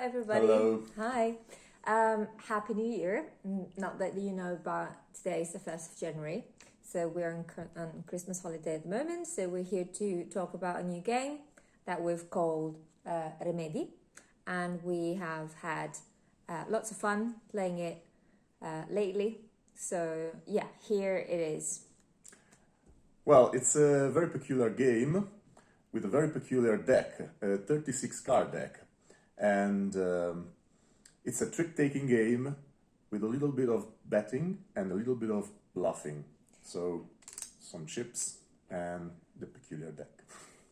everybody. Hello. Hi. Happy New Year. Not that you know, but today is the 1st of January. So we're on Christmas holiday at the moment. So we're here to talk about a new game that we've called Remedi. And we have had lots of fun playing it lately. So yeah, here it is. Well, it's a very peculiar game with a very peculiar deck, a 36 card deck. And it's a trick-taking game with a little bit of betting and a little bit of bluffing. So some chips and the peculiar deck.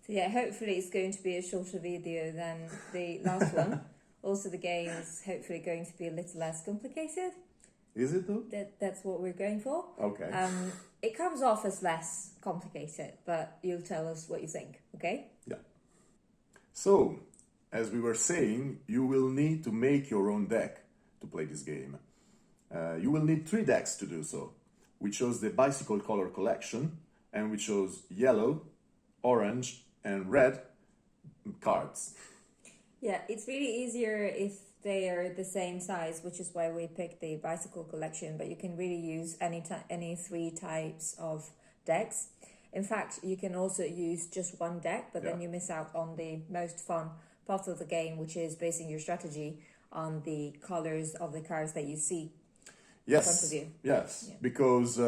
So yeah, hopefully it's going to be a shorter video than the last one. Also, the game is hopefully going to be a little less complicated. Is it though? That's what we're going for. Okay. It comes off as less complicated, but you'll tell us what you think, okay? Yeah. So, as we were saying, you will need to make your own deck to play this game. You will need 3 decks to do so. We chose the bicycle color collection, and we chose yellow, orange, and red cards. Yeah, it's really easier if they are the same size, which is why we picked the bicycle collection, but you can really use any 3 types of decks. In fact, you can also use just one deck, but then you miss out on the most fun part of the game, which is basing your strategy on the colors of the cards that you see in front of you. Yes, because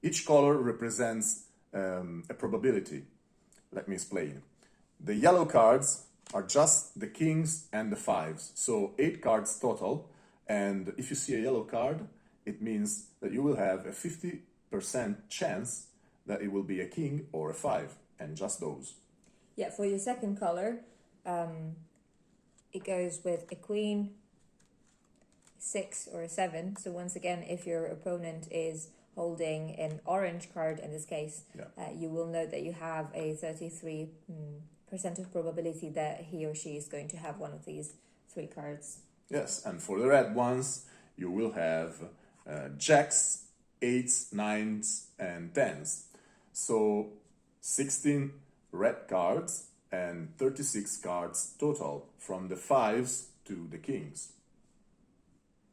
each color represents a probability. Let me explain. The yellow cards are just the kings and the 5s, so 8 cards total, and if you see a yellow card, it means that you will have a 50% chance that it will be a king or a 5, and just those. Yeah, for your second color, it goes with a queen, 6 or a 7. So once again, if your opponent is holding an orange card in this case, you will know that you have a 33% of probability that he or she is going to have one of these 3 cards. Yes, and for the red ones, you will have jacks, 8s, 9s, and 10s. So 16 red cards and 36 cards total, from the 5s to the kings.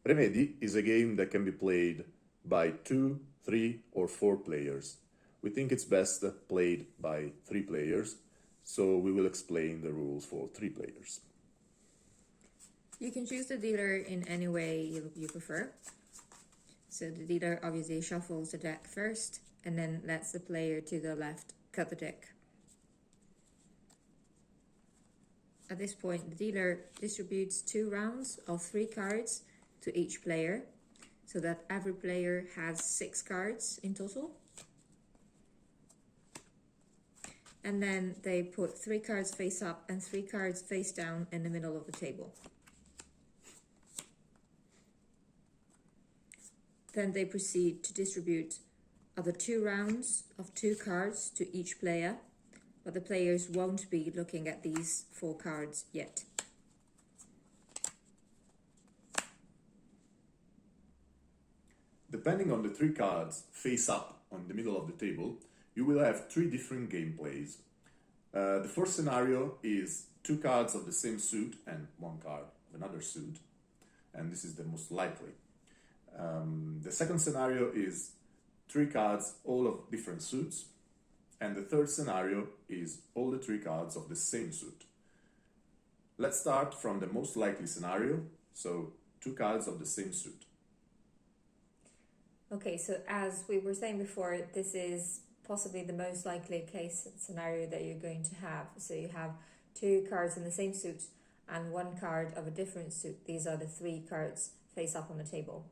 Remedi is a game that can be played by 2, 3, or 4 players. We think it's best played by 3 players, so we will explain the rules for 3 players. You can choose the dealer in any way you prefer. So the dealer obviously shuffles the deck first and then lets the player to the left cut the deck. At this point, the dealer distributes 2 rounds of 3 cards to each player, so that every player has 6 cards in total. And then they put 3 cards face up and 3 cards face down in the middle of the table. Then they proceed to distribute other 2 rounds of 2 cards to each player, but the players won't be looking at these 4 cards yet. Depending on the 3 cards face up on the middle of the table, you will have 3 different gameplays. The first scenario is 2 cards of the same suit and 1 card of another suit, and this is the most likely. The second scenario is 3 cards all of different suits, and the third scenario is all the 3 cards of the same suit. Let's start from the most likely scenario, so 2 cards of the same suit. Okay, so as we were saying before, this is possibly the most likely case scenario that you're going to have. So you have 2 cards in the same suit and 1 card of a different suit. These are the 3 cards face up on the table.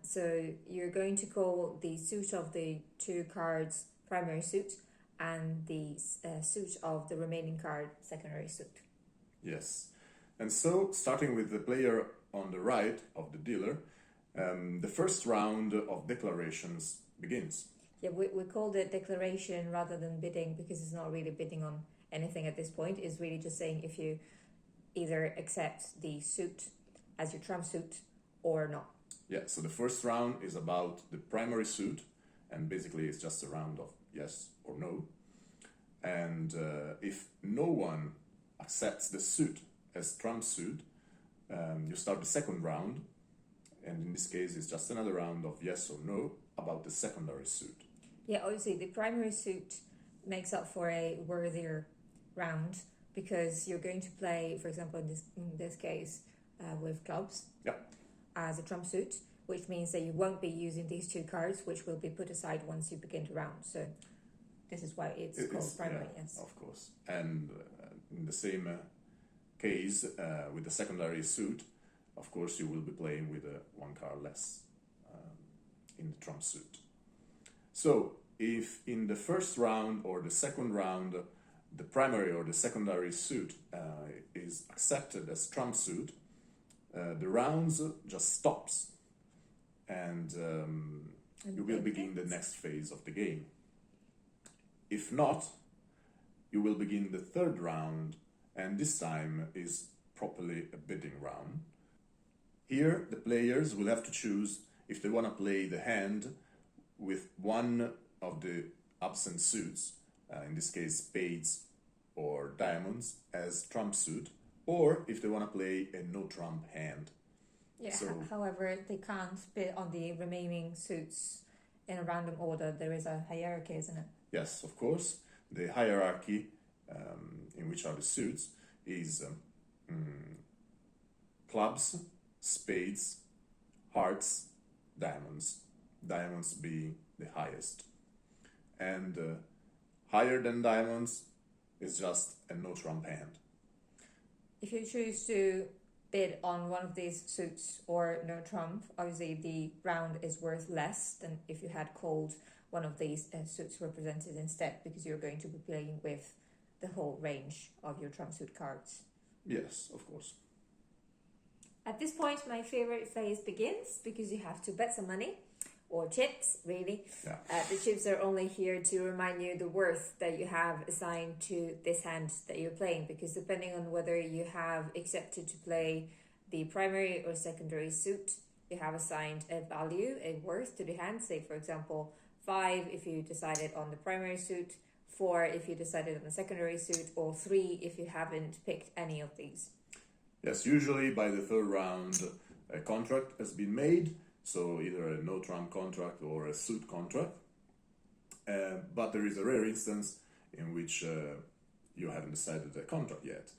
So you're going to call the suit of the 2 cards primary suit and the suit of the remaining card secondary suit. Yes, and so starting with the player on the right of the dealer, the first round of declarations begins. Yeah, we called it declaration rather than bidding because it's not really bidding on anything at this point. It's really just saying if you either accept the suit as your trump suit or not. Yeah, so the first round is about the primary suit, and basically it's just a round of yes or no. And if no one accepts the suit as trump suit, you start the second round, and in this case it's just another round of yes or no about the secondary suit. Yeah, obviously the primary suit makes up for a worthier round because you're going to play, for example, in this case, with clubs as a trump suit, which means that you won't be using these two cards, which will be put aside once you begin the round. So this is why it's called primary, yes. Of course. And in the same case, with the secondary suit, of course, you will be playing with one card less in the trump suit. So, if in the first round or the second round, the primary or the secondary suit is accepted as trump suit, the rounds just stops, and you will begin the next phase of the game. If not, you will begin the third round, and this time is properly a bidding round. Here, the players will have to choose if they want to play the hand with one of the absent suits, in this case spades or diamonds, as trump suit, or if they want to play a no trump hand. Yeah, however, they can't bid on the remaining suits in a random order. There is a hierarchy, isn't it? Yes, of course. The hierarchy in which are the suits is clubs, spades, hearts, diamonds. Diamonds being the highest. And higher than diamonds is just a no trump hand. If you choose to bid on one of these suits or no trump, obviously the round is worth less than if you had called one of these suits represented instead, because you're going to be playing with the whole range of your trump suit cards. Yes, of course. At this point, my favorite phase begins, because you have to bet some money, or chips, really. Yeah. The chips are only here to remind you the worth that you have assigned to this hand that you're playing, because depending on whether you have accepted to play the primary or secondary suit, you have assigned a value, a worth to the hand. Say, for example, 5 if you decided on the primary suit, 4 if you decided on the secondary suit, or 3 if you haven't picked any of these. Yes, usually by the third round, a contract has been made, so either a no trump contract or a suit contract. But there is a rare instance in which you haven't decided a contract yet.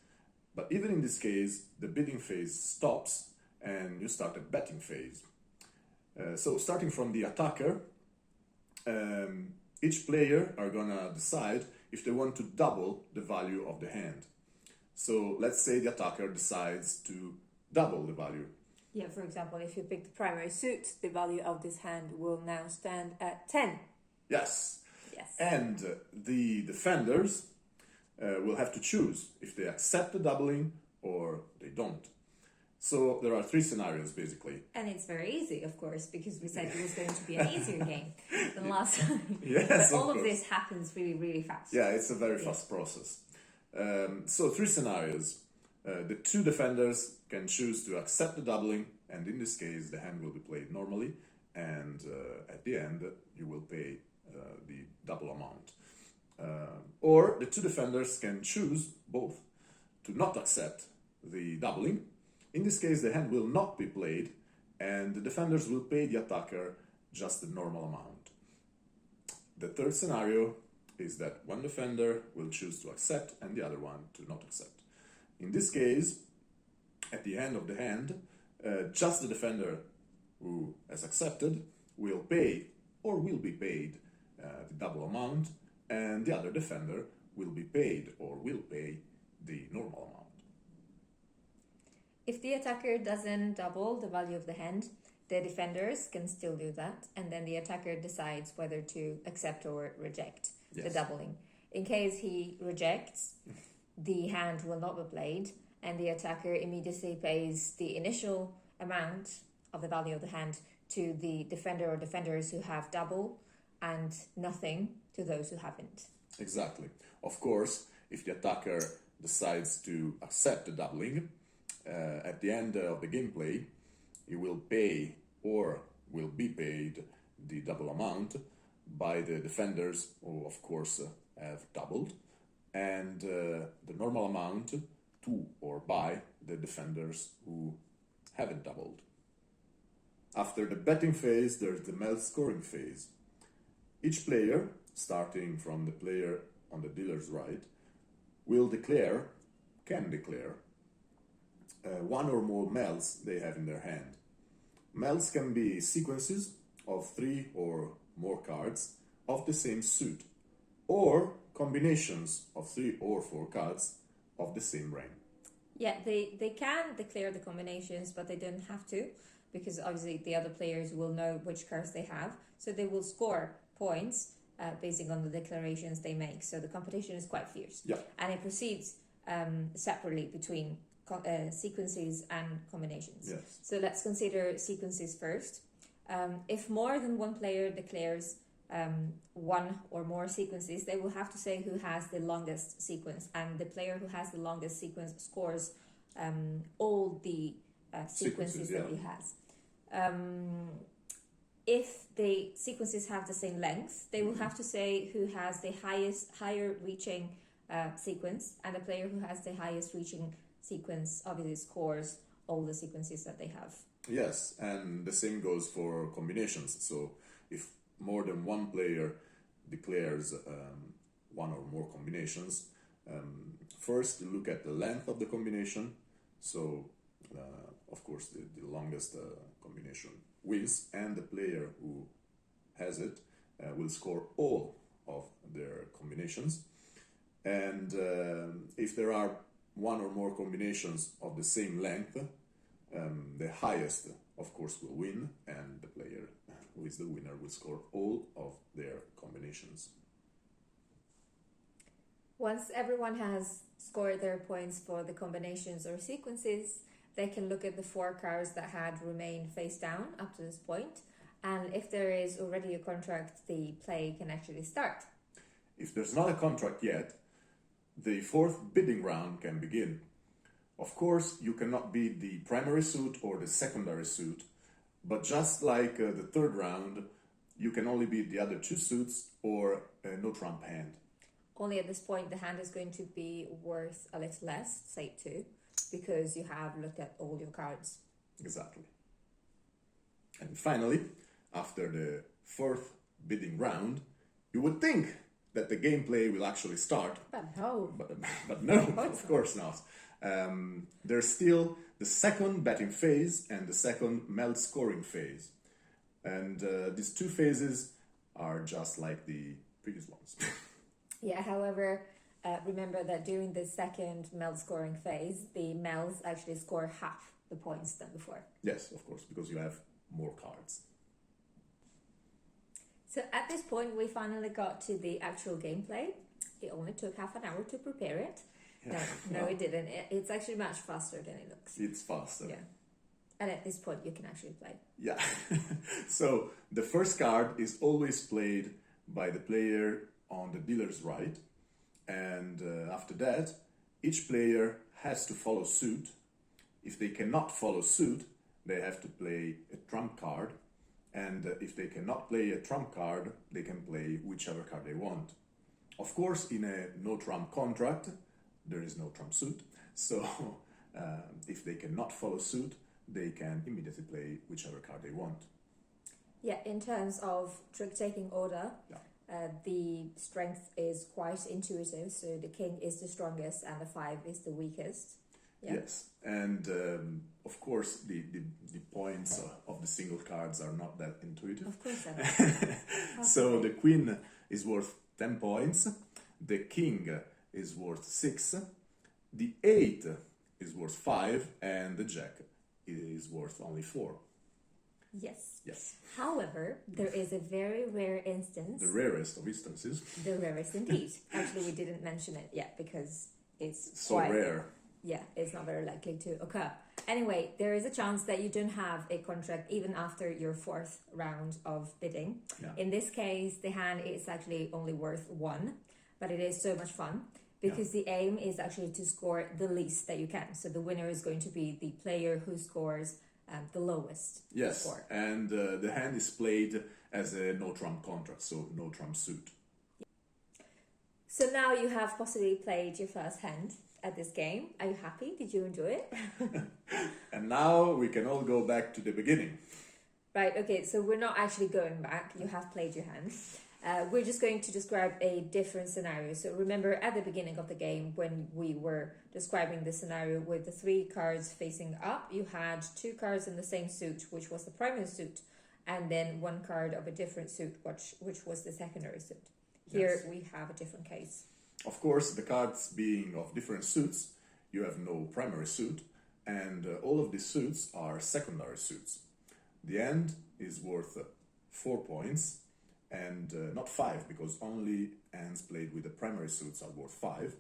But even in this case, the bidding phase stops and you start a betting phase. So starting from the attacker, each player are gonna decide if they want to double the value of the hand. So let's say the attacker decides to double the value. Yeah, for example, if you pick the primary suit, the value of this hand will now stand at 10. Yes. Yes. And the defenders will have to choose if they accept the doubling or they don't. So there are 3 scenarios basically. And it's very easy, of course, because we said it was going to be an easier game than last time. Yes, but all of course. this happens really, really fast. Yeah, it's a very fast process. So 3 scenarios. The 2 defenders can choose to accept the doubling, and in this case the hand will be played normally, and at the end you will pay the double amount. Or the 2 defenders can choose both to not accept the doubling. In this case the hand will not be played, and the defenders will pay the attacker just the normal amount. The third scenario is that one defender will choose to accept and the other one to not accept. In this case, at the end of the hand, just the defender who has accepted will pay or will be paid the double amount, and the other defender will be paid or will pay the normal amount. If the attacker doesn't double the value of the hand, the defenders can still do that, and then the attacker decides whether to accept or reject the doubling. In case he rejects, the hand will not be played, and the attacker immediately pays the initial amount of the value of the hand to the defender or defenders who have double, and nothing to those who haven't. Exactly. Of course, if the attacker decides to accept the doubling, at the end of the gameplay, he will pay or will be paid the double amount by the defenders who, of course, have doubled, and the normal amount to to or by the defenders who haven't doubled. After the betting phase, there's the meld scoring phase. Each player, starting from the player on the dealer's right, can declare one or more melds they have in their hand. Melds can be sequences of 3 or more cards of the same suit, or combinations of 3 or 4 cards of the same rank. Yeah, they can declare the combinations, but they don't have to, because obviously the other players will know which cards they have, so they will score points based on the declarations they make. So the competition is quite fierce. Yeah. And it proceeds separately between sequences and combinations. Yes. So let's consider sequences first. If more than one player declares one or more sequences, they will have to say who has the longest sequence, and the player who has the longest sequence scores all the sequences that he has. If the sequences have the same length, they will have to say who has the higher reaching sequence, and the player who has the highest reaching sequence obviously scores all the sequences that they have. Yes, and the same goes for combinations. So if more than one player declares one or more combinations, first you look at the length of the combination. So of course the longest combination wins, and the player who has it will score all of their combinations. And if there are one or more combinations of the same length, the highest, of course, will win, and the player who is the winner will score all of their combinations. Once everyone has scored their points for the combinations or sequences, they can look at the 4 cards that had remained face down up to this point, and if there is already a contract, the play can actually start. If there's not a contract yet, the 4th bidding round can begin. Of course, you cannot beat the primary suit or the secondary suit, but just like the 3rd round, you can only beat the other 2 suits or a no-trump hand. Only at this point, the hand is going to be worth a little less, say 2, because you have looked at all your cards. Exactly. And finally, after the 4th bidding round, you would think that the gameplay will actually start. But no. But no, of course not. There's still the 2nd betting phase and the 2nd meld scoring phase. And these 2 phases are just like the previous ones. Yeah, however, remember that during the 2nd meld scoring phase, the melds actually score half the points than before. Yes, of course, because you have more cards. So at this point, we finally got to the actual gameplay. It only took half an hour to prepare it. Yeah. No, it didn't. It's actually much faster than it looks. It's faster. Yeah. And at this point, you can actually play. Yeah. So the first card is always played by the player on the dealer's right. And after that, each player has to follow suit. If they cannot follow suit, they have to play a trump card. And if they cannot play a trump card, they can play whichever card they want. Of course, in a no-trump contract, there is no trump suit. So if they cannot follow suit, they can immediately play whichever card they want. Yeah, in terms of trick-taking order, the strength is quite intuitive. So the king is the strongest and the 5 is the weakest. Yeah. Yes, and of course the points of the single cards are not that intuitive. Of course not. So the queen is worth 10 points, the king is worth 6, the 8 is worth 5, and the jack is worth only 4. Yes. Yes. However, there is a very rare instance. The rarest of instances. The rarest indeed. Actually, we didn't mention it yet because it's so quite rare. Yeah, it's not very likely to occur. Anyway, there is a chance that you don't have a contract even after your 4th round of bidding. Yeah. In this case, the hand is actually only worth 1, but it is so much fun because the aim is actually to score the least that you can. So the winner is going to be the player who scores the lowest score. And the hand is played as a no-trump contract, so no-trump suit. So now you have possibly played your first hand. at this game. Are you happy? Did you enjoy it? And now we can all go back to the beginning. Right, okay, so we're not actually going back. You have played your hand. We're just going to describe a different scenario. So remember at the beginning of the game when we were describing the scenario with the 3 cards facing up, you had 2 cards in the same suit, which was the primary suit, and then 1 card of a different suit, which was the secondary suit. Here Yes. we have a different case. Of course, the cards being of different suits, you have no primary suit, and all of these suits are secondary suits. The hand is worth 4 points, and not 5, because only hands played with the primary suits are worth 5.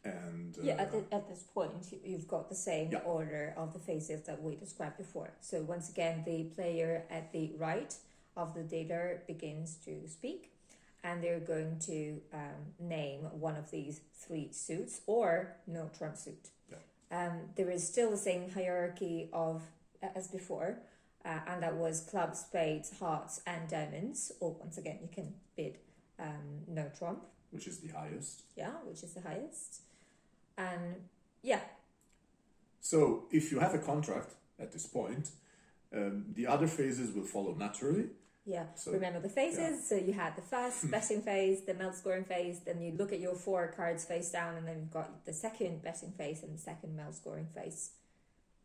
And At this point, you've got the same Yeah. order of the faces that we described before. So once again, the player at the right of the dealer begins to speak, and they're going to name one of these 3 suits or no trump suit. Yeah. There is still the same hierarchy of as before, and that was clubs, spades, hearts, and diamonds. Or once again, you can bid no trump. which is the highest. Yeah, which is the highest. And yeah, So if you have a contract at this point, the other phases will follow naturally. yeah. So, Remember the phases. So you had the first betting phase, the melt scoring phase. Then you look at your 4 cards face down, and then you've got the second betting phase and the second melt scoring phase.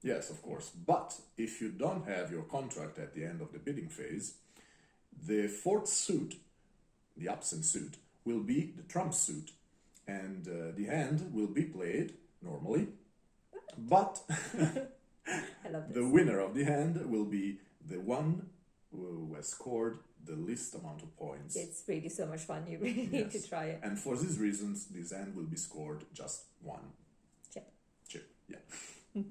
Yes, of course. But if you don't have your contract at the end of the bidding phase, the 4th suit, the absent suit, will be the trump suit, and the hand will be played normally. But I love this. the winner of the hand will be the one who has scored the least amount of points. It's really so much fun. You really need to Yes. try it. And for these reasons, this hand will be scored just 1 Chip. chip. Yeah.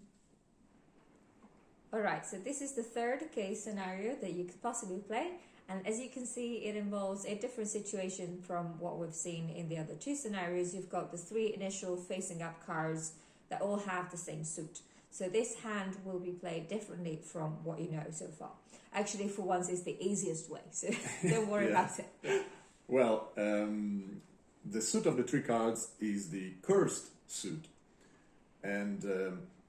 All right, so this is the 3rd case scenario that you could possibly play. And as you can see, it involves a different situation from what we've seen in the other 2 scenarios. You've got the 3 initial facing up cards that all have the same suit. So this hand will be played differently from what you know so far. Actually, for once, it's the easiest way, so don't worry Yeah. about it. Yeah. Well, the suit of the 3 cards is the cursed suit. And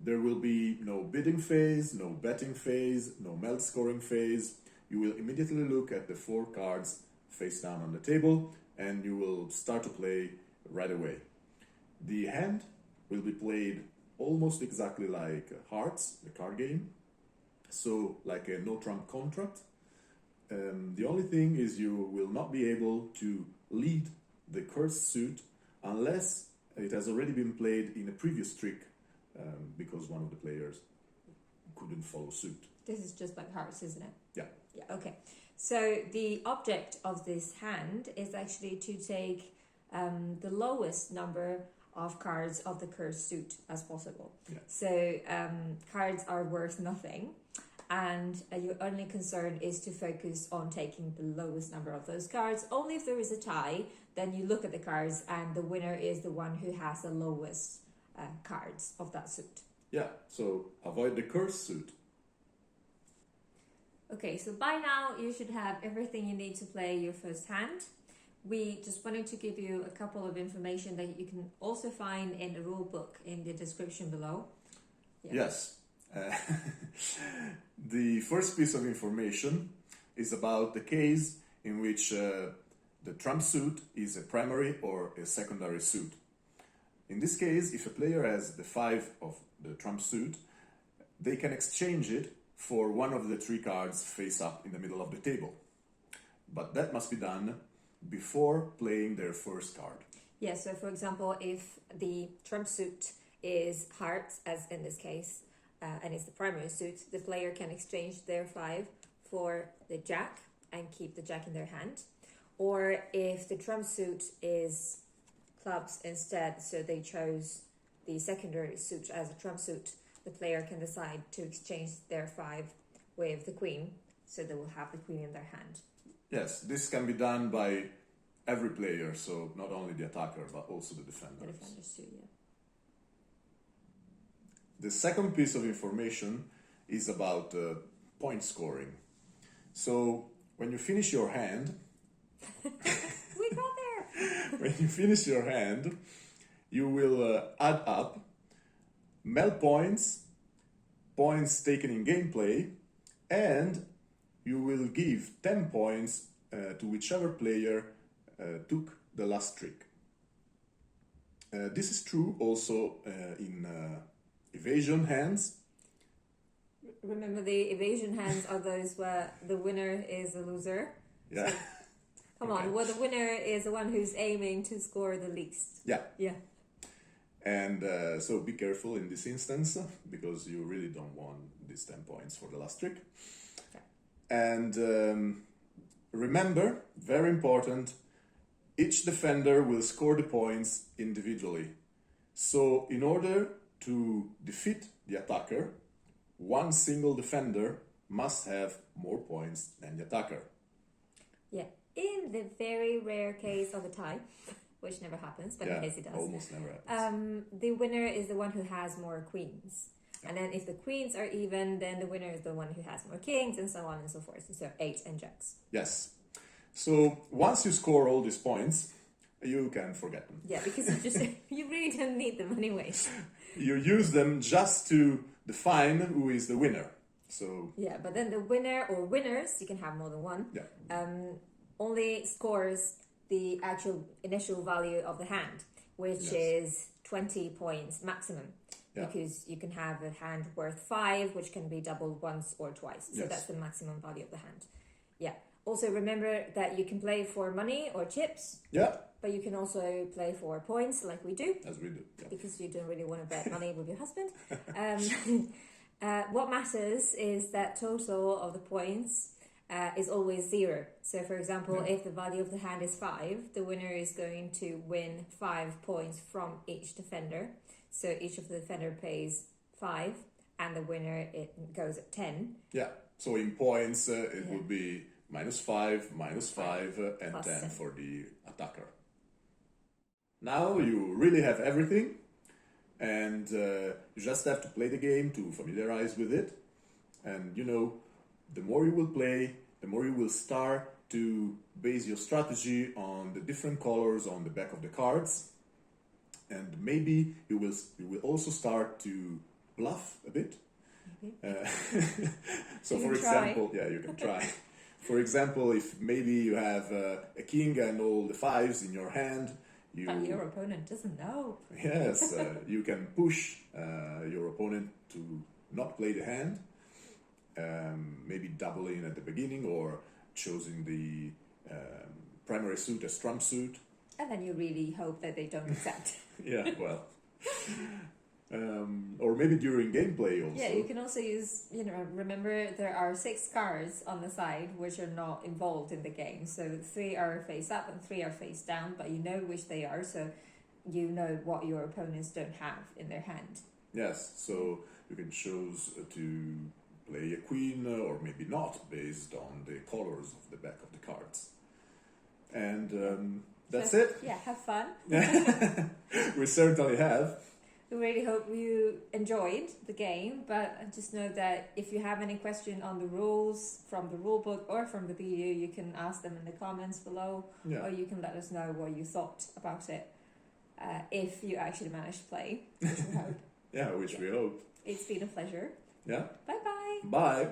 there will be no bidding phase, no betting phase, no melt scoring phase. You will immediately look at the 4 cards face down on the table, and you will start to play right away. The hand will be played almost exactly like Hearts, the card game. So, like a no trump contract. The only thing is you will not be able to lead the cursed suit unless it has already been played in a previous trick, because one of the players couldn't follow suit. This is just like hearts, isn't it? Yeah. Yeah, okay. So the object of this hand is actually to take the lowest number of cards of the cursed suit as possible. Yeah. So cards are worth nothing, and your only concern is to focus on taking the lowest number of those cards. Only if there is a tie, then you look at the cards, and the winner is the one who has the lowest cards of that suit. Yeah, so avoid the cursed suit. Okay, so by now you should have everything you need to play your first hand. We just wanted to give you a couple of information that you can also find in the rule book in the description below. Yeah. Yes. The first piece of information is about the case in which the trump suit is a primary or a secondary suit. In this case, if a player has the 5 of the trump suit, they can exchange it for one of the 3 cards face up in the middle of the table. But that must be done before playing their first card. Yeah, so for example, if the trump suit is hearts, as in this case, and it's the primary suit, the player can exchange their 5 for the jack and keep the jack in their hand. Or if the trump suit is clubs instead, so they chose the secondary suit as a trump suit, the player can decide to exchange their 5 with the queen, so they will have the queen in their hand. Yes, this can be done by every player, so not only the attacker, but also the defender. The defenders too, yeah. The second piece of information is about point scoring. So when you finish your hand, We got there! when you finish your hand, you will add up mel points, points taken in gameplay, and you will give 10 points to whichever player took the last trick. This is true also in evasion hands. Remember, the evasion hands are those where the winner is the loser. Yeah. So, come on, well, the winner is the one who's aiming to score the least. Yeah. Yeah. And so be careful in this instance, because you really don't want these 10 points for the last trick. Okay. And remember, very important, each defender will score the points individually. So in order to defeat the attacker, one single defender must have more points than the attacker. Yeah. In the very rare case of a tie, which never happens, but in case it does. Almost never happens. The winner is the one who has more queens. And then if the queens are even, then the winner is the one who has more kings, and so on and so forth. So 8 and jacks. Yes. So once you score all these points, you can forget them. Yeah, because you really don't need them anyway. You use them just to define who is the winner. So yeah, but then the winner or winners, you can have more than one, only scores the actual initial value of the hand, which is 20 points maximum. Yeah. Because you can have a hand worth 5, which can be doubled once or twice. So that's the maximum value of the hand. Yeah. Also remember that you can play for money or chips. Yeah. But you can also play for points, like we do. As we do. Yeah. Because you don't really want to bet money with your husband. What matters is that total of the points is always 0. So, for example, if the value of the hand is 5, the winner is going to win 5 points from each defender. So each of the defender pays 5, and the winner it goes at 10. Yeah. So in points, it would be -5, -5, and Plus 10 7. for the attacker. Now you really have everything, and you just have to play the game to familiarize with it. And the more you will play, the more you will start to base your strategy on the different colors on the back of the cards. And maybe you will also start to bluff a bit. So for example, you can try. For example, if maybe you have a king and all the 5s in your hand, but your opponent doesn't know. Yes, you can push your opponent to not play the hand, maybe doubling at the beginning or choosing the primary suit as trump suit. And then you really hope that they don't accept. Yeah, well. Or maybe during gameplay also. Yeah, you can also use, remember there are 6 cards on the side which are not involved in the game. So 3 are face up and 3 are face down, but you know which they are, so you know what your opponents don't have in their hand. Yes, so you can choose to play a queen or maybe not, based on the colors of the back of the cards. And that's it. Yeah, have fun. We certainly have. We really hope you enjoyed the game, but just know that if you have any question on the rules from the rulebook or from the BU, you can ask them in the comments below, or you can let us know what you thought about it if you actually managed to play, which we hope. Which we hope. It's been a pleasure. Yeah. Bye-bye. Bye.